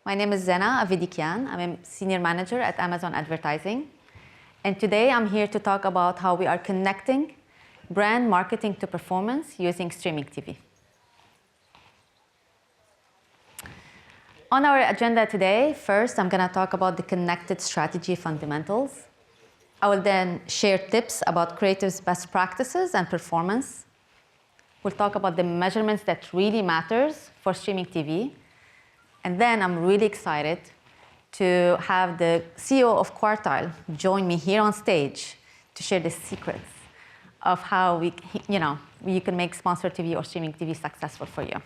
My name is Zena Avidikian. I'm a senior manager at Amazon Advertising. And today I'm here to talk about how we are connecting brand marketing to performance using streaming TV. On our agenda today, first I'm going to talk about the connected strategy fundamentals. I will then share tips about creative's best practices and performance. We'll talk about the measurements that really matters for streaming TV. And then I'm really excited to have the CEO of Quartile join me here on stage to share the secrets of how you can make sponsored TV or streaming TV successful for you.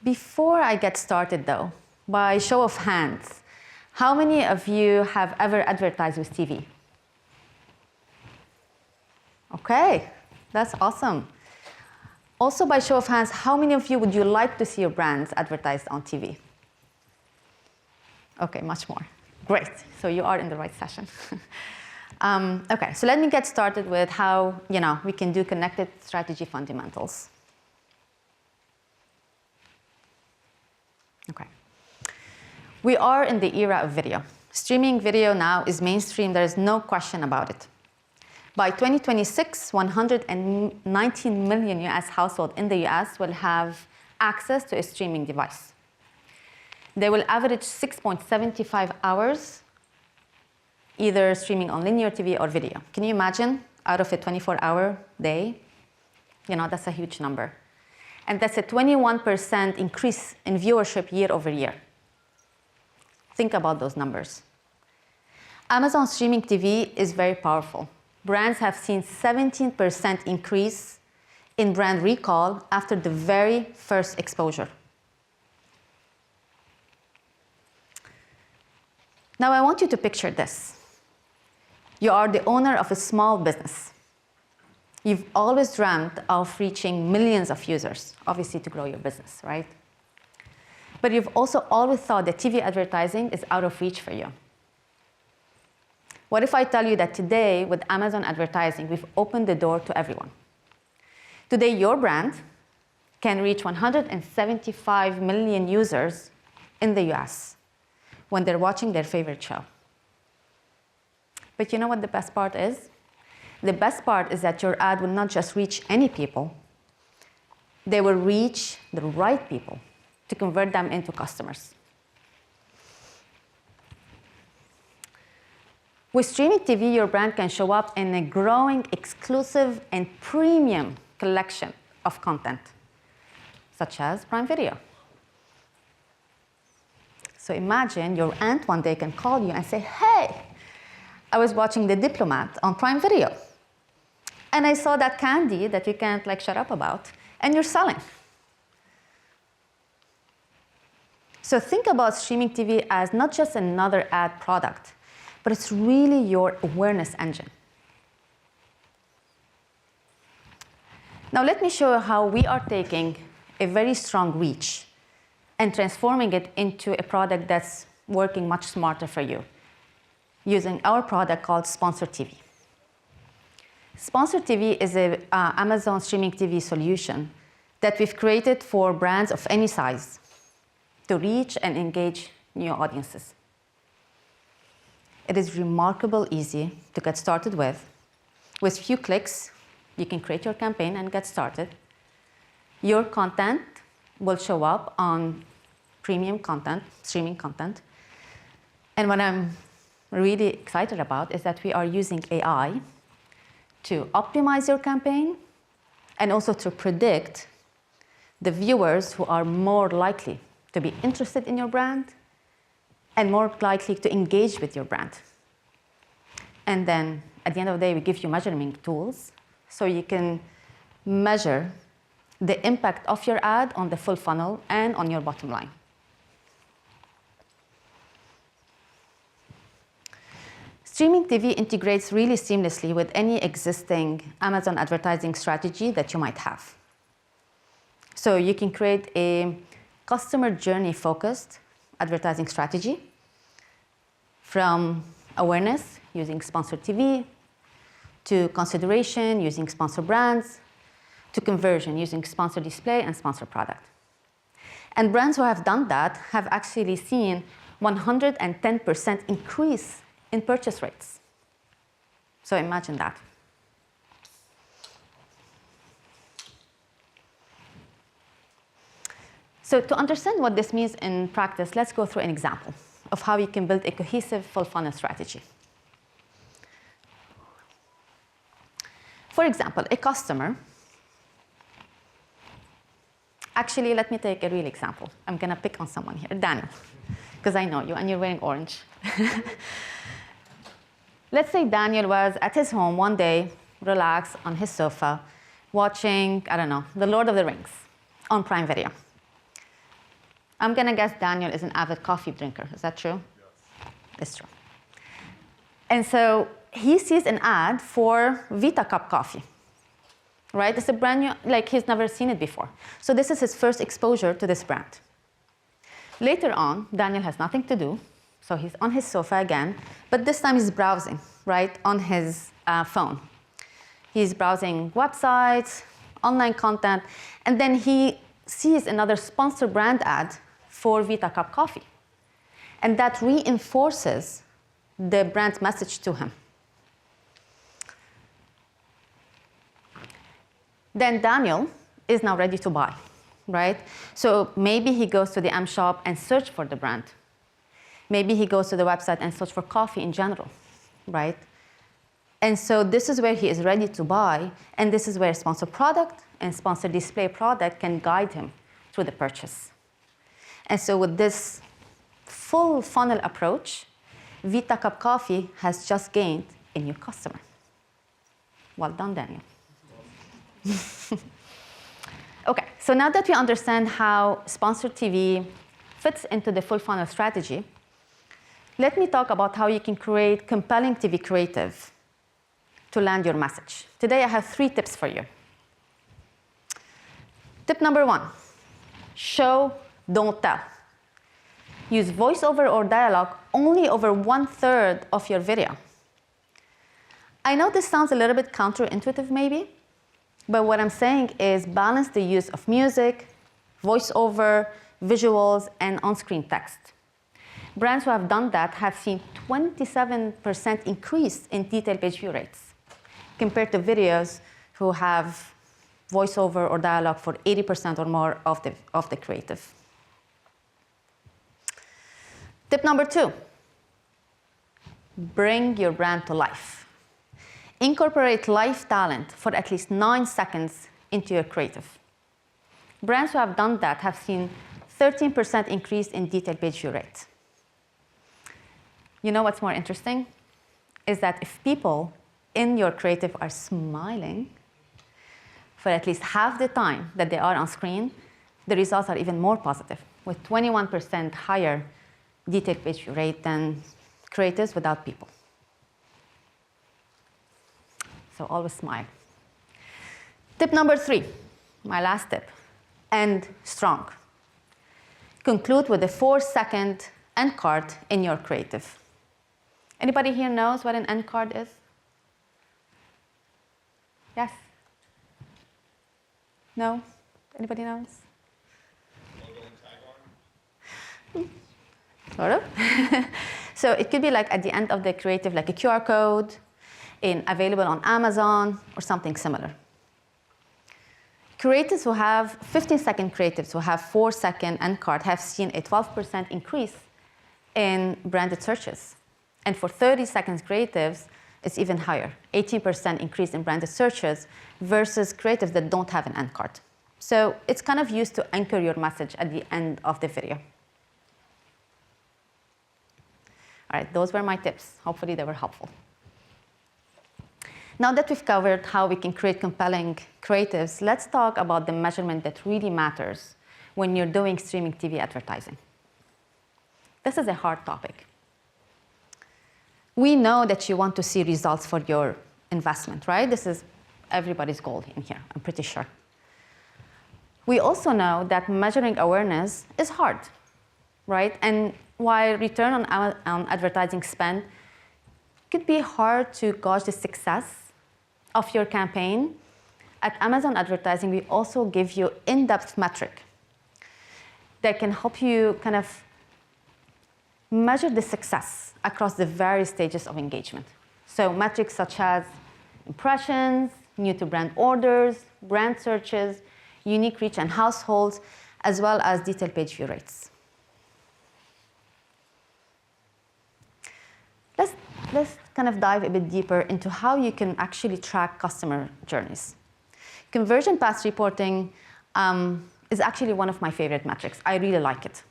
Before I get started though, by show of hands, how many of you have ever advertised with TV? Okay, that's awesome. Also, by show of hands, how many of you would you like to see your brands advertised on TV? Okay, much more. Great, so you are in the right session. Okay, so let me get started with how we can do connected strategy fundamentals. Okay. We are in the era of video. Streaming video now is mainstream, there is no question about it. By 2026, 119 million US households in the US will have access to a streaming device. They will average 6.75 hours either streaming on linear TV or video. Can you imagine out of a 24-hour day? That's a huge number. And that's a 21% increase in viewership year over year. Think about those numbers. Amazon Streaming TV is very powerful. Brands have seen 17% increase in brand recall after the very first exposure. Now I want you to picture this. You are the owner of a small business. You've always dreamt of reaching millions of users, obviously to grow your business, right? But you've also always thought that TV advertising is out of reach for you. What if I tell you that today, with Amazon Advertising, we've opened the door to everyone? Today, your brand can reach 175 million users in the US when they're watching their favorite show. But you know what the best part is? The best part is that your ad will not just reach any people, they will reach the right people to convert them into customers. With streaming TV, your brand can show up in a growing, exclusive, and premium collection of content, such as Prime Video. So imagine your aunt one day can call you and say, hey, I was watching The Diplomat on Prime Video, and I saw that candy that you can't shut up about, and you're selling. So think about streaming TV as not just another ad product, but it's really your awareness engine. Now let me show you how we are taking a very strong reach and transforming it into a product that's working much smarter for you, using our product called Sponsored TV. Sponsored TV is an Amazon Streaming TV solution that we've created for brands of any size to reach and engage new audiences. It is remarkably easy to get started with. With few clicks, you can create your campaign and get started. Your content will show up on premium content, streaming content. And what I'm really excited about is that we are using AI to optimize your campaign and also to predict the viewers who are more likely to be interested in your brand and more likely to engage with your brand. And then at the end of the day, we give you measuring tools so you can measure the impact of your ad on the full funnel and on your bottom line. Streaming TV integrates really seamlessly with any existing Amazon advertising strategy that you might have. So you can create a customer journey focused advertising strategy from awareness using sponsored TV, to consideration using sponsor brands, to conversion using sponsor display and sponsor product. And brands who have done that have actually seen 110% increase in purchase rates. So imagine that. So to understand what this means in practice, let's go through an example of how you can build a cohesive full funnel strategy. For example, a customer. Actually, let me take a real example. I'm going to pick on someone here, Daniel, because I know you and you're wearing orange. Let's say Daniel was at his home one day, relaxed on his sofa, watching, I don't know, The Lord of the Rings on Prime Video. I'm going to guess Daniel is an avid coffee drinker. Is that true? Yes. It's true. And so he sees an ad for Vita Cup coffee, right? It's a brand new, like he's never seen it before. So this is his first exposure to this brand. Later on, Daniel has nothing to do, so he's on his sofa again, but this time he's browsing, right, on his phone. He's browsing websites, online content, and then he sees another sponsored brand ad for Vita Cup coffee. And that reinforces the brand message to him. Then Daniel is now ready to buy, right? So maybe he goes to the M Shop and search for the brand. Maybe he goes to the website and search for coffee in general, right? And so this is where he is ready to buy, and this is where sponsored product and sponsored display product can guide him through the purchase. And so with this full funnel approach, Vita Cup Coffee has just gained a new customer. Well done, Daniel. Okay, so now that we understand how sponsored TV fits into the full funnel strategy, let me talk about how you can create compelling TV creative to land your message. Today I have 3 tips for you. Tip number 1, show, don't tell. Use voiceover or dialogue only over 1/3 of your video. I know this sounds a little bit counterintuitive maybe, but what I'm saying is balance the use of music, voiceover, visuals, and on-screen text. Brands who have done that have seen 27% increase in detailed page view rates compared to videos who have voiceover or dialogue for 80% or more of the creative. Tip number 2, bring your brand to life. Incorporate live talent for at least 9 seconds into your creative. Brands who have done that have seen 13% increase in detailed page view rate. You know what's more interesting? Is that if people in your creative are smiling for at least half the time that they are on screen, the results are even more positive, with 21% higher detailed page view rate than creatives without people. So always smile. Tip number 3, my last tip, end strong. Conclude with a 4-second end card in your creative. Anybody here knows what an end card is? Yes? No? Anybody knows? Sort of. So it could be like at the end of the creative, like a QR code, available on Amazon, or something similar. Creatives who have 15-second creatives who have 4-second end card have seen a 12% increase in branded searches. And for 30 seconds creatives, it's even higher, 18% increase in branded searches versus creatives that don't have an end card. So it's kind of used to anchor your message at the end of the video. All right, those were my tips. Hopefully they were helpful. Now that we've covered how we can create compelling creatives, let's talk about the measurement that really matters when you're doing streaming TV advertising. This is a hard topic. We know that you want to see results for your investment, right? This is everybody's goal in here, I'm pretty sure. We also know that measuring awareness is hard, right? And while return on advertising spend could be hard to gauge the success of your campaign, at Amazon Advertising, we also give you in-depth metric. that can help you kind of measure the success across the various stages of engagement. So metrics such as impressions, new to brand orders, brand searches, unique reach and households, as well as detailed page view rates. Let's kind of dive a bit deeper into how you can actually track customer journeys. Conversion path reporting is actually one of my favorite metrics. I really like it.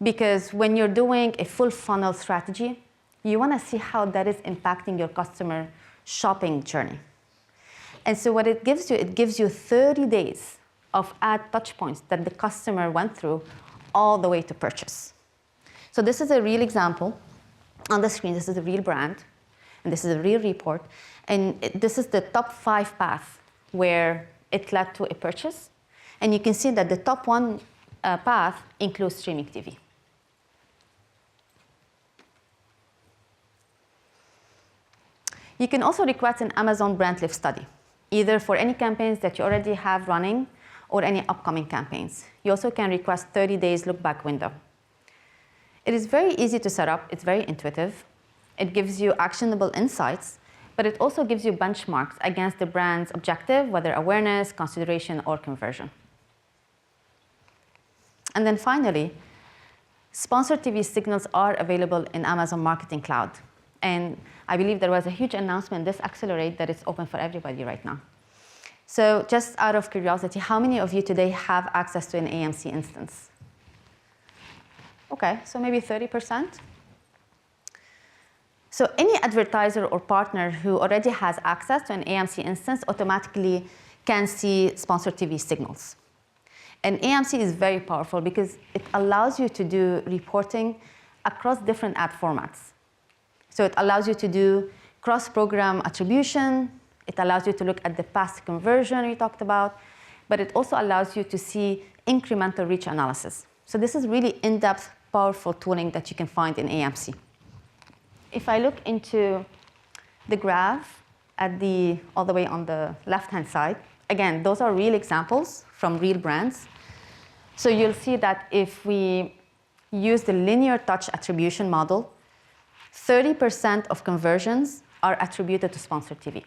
Because when you're doing a full funnel strategy, you want to see how that is impacting your customer shopping journey. And so what it gives you 30 days of ad touch points that the customer went through all the way to purchase. So this is a real example. On the screen, this is a real brand, and this is a real report. And this is the top 5 paths where it led to a purchase. And you can see that the top 1 path includes streaming TV. You can also request an Amazon brand lift study, either for any campaigns that you already have running or any upcoming campaigns. You also can request 30 days look back window. It is very easy to set up. It's very intuitive. It gives you actionable insights, but it also gives you benchmarks against the brand's objective, whether awareness, consideration, or conversion. And then finally, sponsored TV signals are available in Amazon Marketing Cloud. And I believe there was a huge announcement this Accelerate that it's open for everybody right now. So just out of curiosity, how many of you today have access to an AMC instance? Okay, so maybe 30%. So any advertiser or partner who already has access to an AMC instance automatically can see sponsored TV signals. And AMC is very powerful because it allows you to do reporting across different ad formats. So it allows you to do cross-program attribution. It allows you to look at the past conversion we talked about, but it also allows you to see incremental reach analysis. So this is really in-depth, powerful tooling that you can find in AMC. If I look into the graph all the way on the left-hand side, again, those are real examples from real brands. So you'll see that if we use the linear touch attribution model, 30% of conversions are attributed to sponsored TV.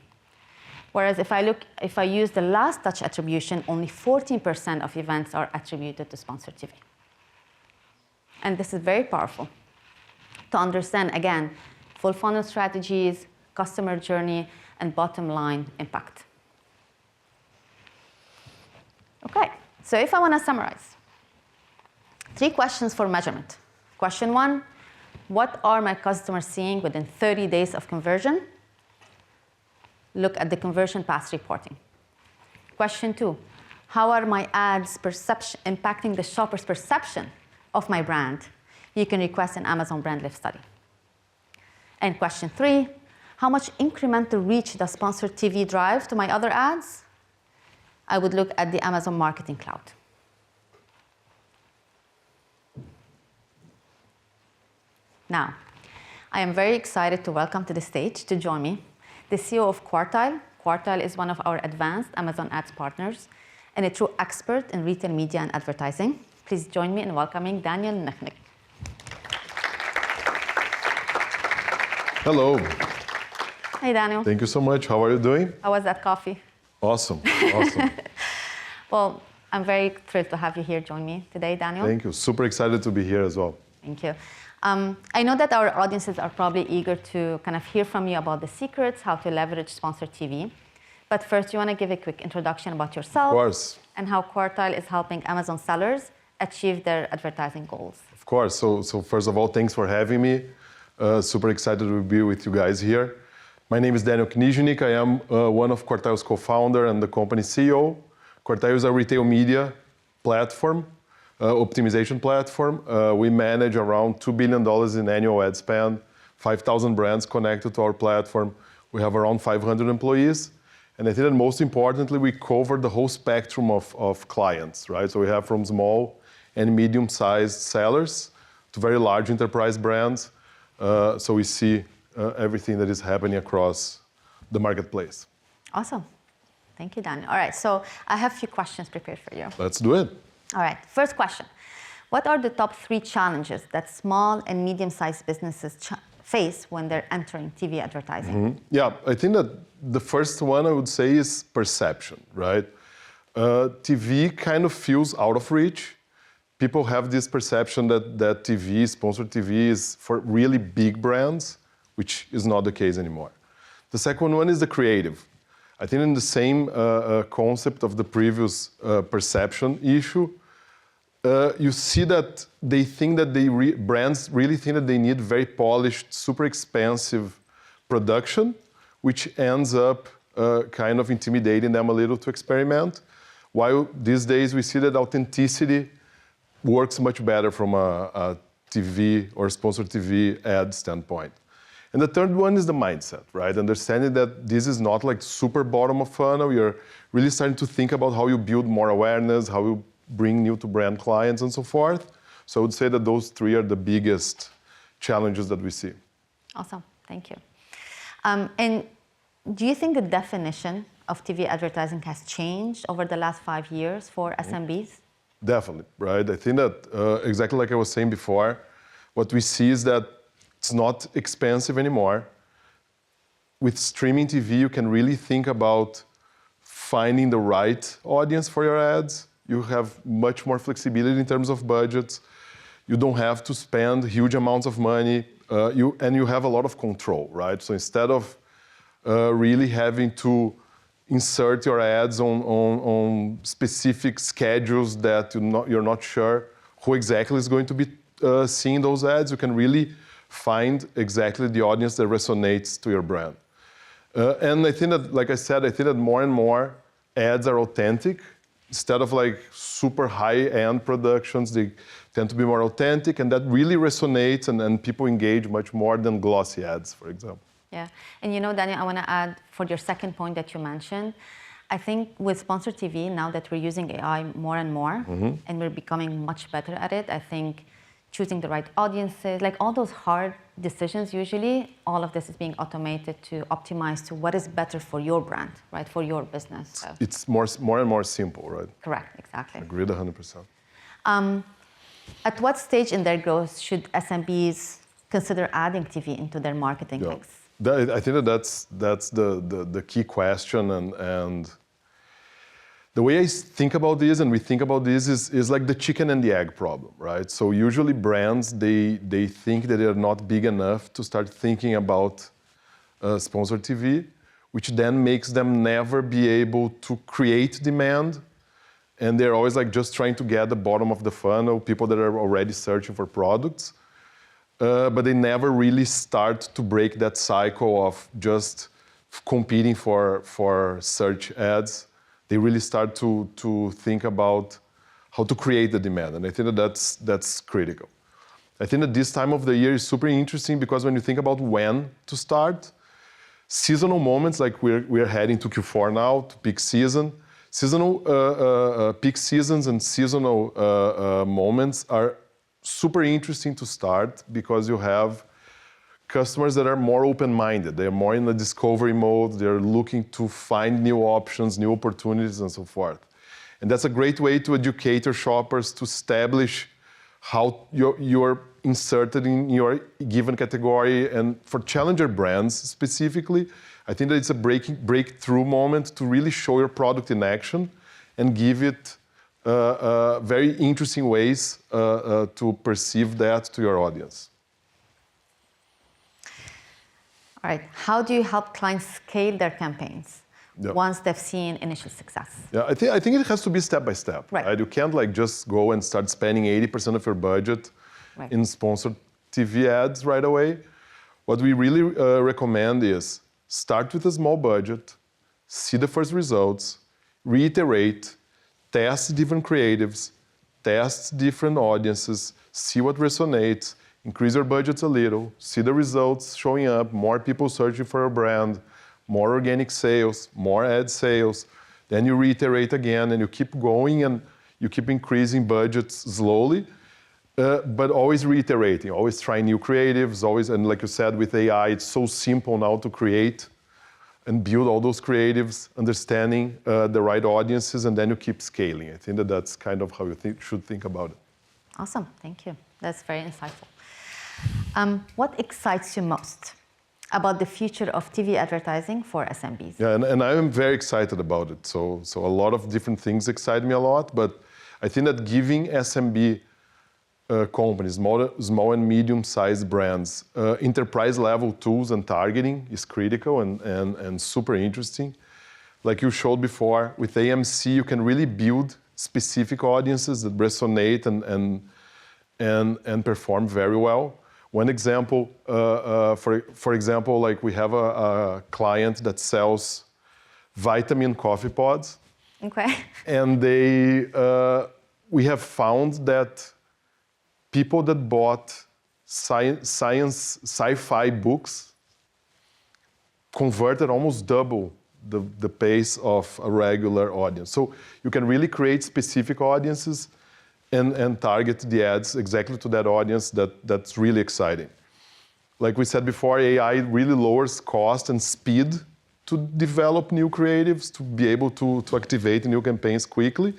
Whereas if I use the last touch attribution, only 14% of events are attributed to sponsored TV. And this is very powerful to understand, again, full funnel strategies, customer journey, and bottom line impact. Okay, so if I want to summarize, 3 questions for measurement. Question 1, what are my customers seeing within 30 days of conversion? Look at the conversion path reporting. Question 2, how are my ads impacting the shopper's perception of my brand? You can request an Amazon brand lift study. And question 3, how much incremental reach does sponsored TV drive to my other ads? I would look at the Amazon Marketing Cloud. Now, I am very excited to welcome to the stage to join me the CEO of Quartile. Quartile is one of our advanced Amazon Ads partners and a true expert in retail media and advertising. Please join me in welcoming Daniel Nechnik. Hello. Hey, Daniel. Thank you so much. How are you doing? How was that coffee? Awesome. Awesome. Well, I'm very thrilled to have you here join me today, Daniel. Thank you. Super excited to be here as well. Thank you. I know that our audiences are probably eager to kind of hear from you about the secrets, how to leverage sponsored TV. But first, you want to give a quick introduction about yourself. Of course. And how Quartile is helping Amazon sellers achieve their advertising goals. Of course. So first of all, thanks for having me. Super excited to be with you guys here. My name is Daniel Kniznik. I am one of Quartile's co-founder and the company CEO. Quartile is a retail media platform, optimization platform. We manage around $2 billion in annual ad spend, 5,000 brands connected to our platform. We have around 500 employees. And I think that most importantly, we cover the whole spectrum of clients, right? So we have from small and medium-sized sellers to very large enterprise brands. So we see everything that is happening across the marketplace. Awesome. Thank you, Daniel. All right, so I have a few questions prepared for you. Let's do it. All right, first question. What are the top 3 challenges that small and medium-sized businesses face when they're entering TV advertising? Yeah, I think that the first one I would say is perception, right? TV kind of feels out of reach. People have this perception that TV, sponsored TV, is for really big brands, which is not the case anymore. The second one is the creative. I think in the same concept of the previous perception issue, you see that they think that brands really think that they need very polished, super expensive production, which ends up kind of intimidating them a little to experiment. While these days we see that authenticity works much better from a TV or sponsored TV ad standpoint. And the third one is the mindset, right? Understanding that this is not like super bottom of funnel. You're really starting to think about how you build more awareness, how you bring new to brand clients and so forth. So I would say that those 3 are the biggest challenges that we see. Awesome, thank you. And do you think the definition of TV advertising has changed over the last 5 years for SMBs? Definitely, right? I think that exactly like I was saying before, what we see is that it's not expensive anymore. With streaming TV, you can really think about finding the right audience for your ads. You have much more flexibility in terms of budgets. You don't have to spend huge amounts of money, and you have a lot of control, right? So instead of really having to insert your ads on specific schedules that you're not sure who exactly is going to be seeing those ads, you can really find exactly the audience that resonates to your brand. And I think that, like I said, I think that more and more ads are authentic. Instead of like super high-end productions, they tend to be more authentic, and that really resonates, and people engage much more than glossy ads, for example. Yeah, and you know, Daniel, I want to add for your second point that you mentioned, I think with sponsored TV, now that we're using AI more and more, and we're becoming much better at it, I think choosing the right audiences, like all those hard decisions, usually all of this is being automated to optimize to what is better for your brand, right, for your business. So. It's more and more simple, right? Correct, exactly. Agreed 100%. At what stage in their growth should SMBs consider adding TV into their marketing mix? I think that's the key question, and the way I think about this, and we think about this, is like the chicken and the egg problem, right? So usually brands, they think that they're not big enough to start thinking about sponsored TV, which then makes them never be able to create demand. And they're always like just trying to get the bottom of the funnel, people that are already searching for products. But they never really start to break that cycle of just competing for search ads. They really start to think about how to create the demand. And I think that that's critical. I think that this time of the year is super interesting because when you think about when to start, seasonal moments, like we're heading to Q4 now, to peak season. Seasonal peak seasons and seasonal moments are super interesting to start because you have customers that are more open-minded. They're more in the discovery mode. They're looking to find new options, new opportunities, and so forth. And that's a great way to educate your shoppers to establish how you're inserted in your given category. And for challenger brands specifically, I think that it's a breakthrough moment to really show your product in action and give it very interesting ways to perceive that to your audience. All right, how do you help clients scale their campaigns once they've seen initial success? Yeah, I think it has to be step by step. Right? You can't like just go and start spending 80% of your budget in sponsored TV ads right away. What we really recommend is start with a small budget, see the first results, reiterate, test different creatives, test different audiences, see what resonates, increase your budgets a little, see the results showing up, more people searching for a brand, more organic sales, more ad sales. Then you reiterate again and you keep going and you keep increasing budgets slowly, but always reiterating, always trying new creatives, always, and like you said, with AI, it's so simple now to create and build all those creatives, understanding the right audiences, and then you keep scaling. I think that that's kind of how you should think about it. Awesome, thank you. That's very insightful. What excites you most about the future of TV advertising for SMBs? Yeah, and I am very excited about it. So a lot of different things excite me a lot, but I think that giving SMB companies, small and medium-sized brands, enterprise-level tools and targeting is critical and super interesting. Like you showed before, with AMC, you can really build specific audiences that resonate and perform very well. One example, for example, like we have a client that sells vitamin coffee pods. Okay. And we have found that people that bought science, sci-fi books converted almost double the pace of a regular audience. So you can really create specific audiences and target the ads exactly to that audience. That's really exciting. Like we said before, AI really lowers cost and speed to develop new creatives, to be able to activate new campaigns quickly.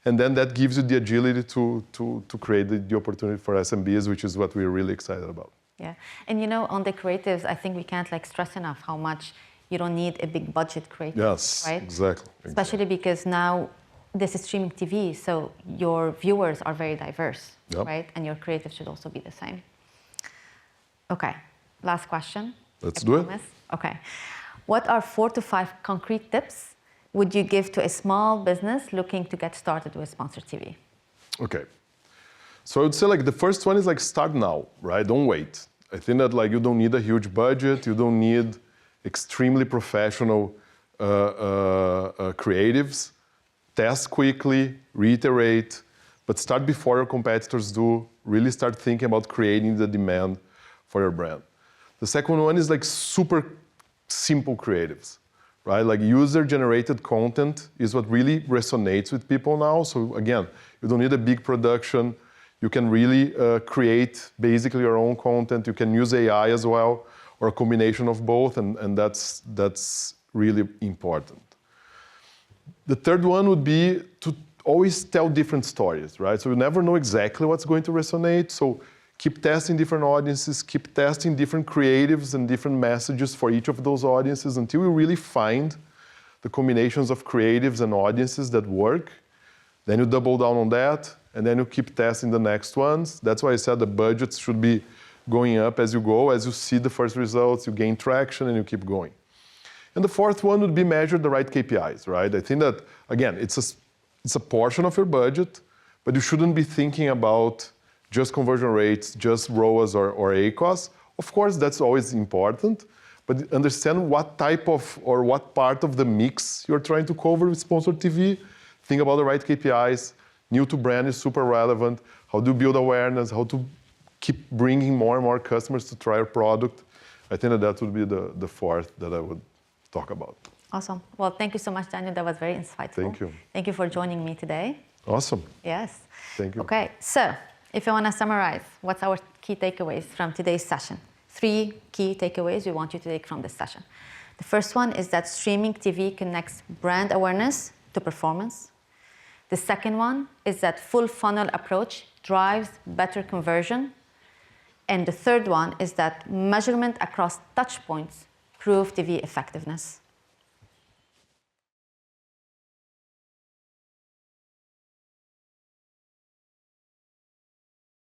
And then that gives you the agility to create the opportunity for SMBs, which is what we're really excited about. Yeah, and you know, on the creatives, I think we can't stress enough how much you don't need a big budget creative. Yes, right? Exactly. Especially because now this is streaming TV, so your viewers are very diverse, Yep. right? And your creative should also be the same. Okay, last question. Let's I do it. promise. Okay. What are 4 to 5 concrete tips would you give to a small business looking to get started with sponsored TV? Okay. So I would say the first one is start now, right? Don't wait. I think that you don't need a huge budget. You don't need extremely professional creatives. Test quickly, reiterate, but start before your competitors do. Really start thinking about creating the demand for your brand. The second one is super simple creatives, right? User-generated content is what really resonates with people now. So again, you don't need a big production. You can really create basically your own content. You can use AI as well, or a combination of both, and that's really important. The third one would be to always tell different stories, right? So you never know exactly what's going to resonate. So keep testing different audiences, keep testing different creatives and different messages for each of those audiences until you really find the combinations of creatives and audiences that work. Then you double down on that, and then you keep testing the next ones. That's why I said the budgets should be going up as you go. As you see the first results, you gain traction and you keep going. And the fourth one would be measure the right KPIs, right? I think that, again, it's a portion of your budget, but you shouldn't be thinking about just conversion rates, just ROAS or ACOS. Of course, that's always important, but understand what type of or what part of the mix you're trying to cover with sponsored TV. Think about the right KPIs. New to brand is super relevant. How do you build awareness? How to keep bringing more and more customers to try your product? I think that would be the fourth that I would talk about. Awesome. Well, thank you so much, Daniel. That was very insightful. Thank you. Thank you for joining me today. Awesome. Yes. Thank you. Okay, so if you want to summarize, what's our key takeaways from today's session? 3 key takeaways we want you to take from this session. The first one is that streaming TV connects brand awareness to performance. The second one is that full funnel approach drives better conversion. And the third one is that measurement across touch points prove TV effectiveness.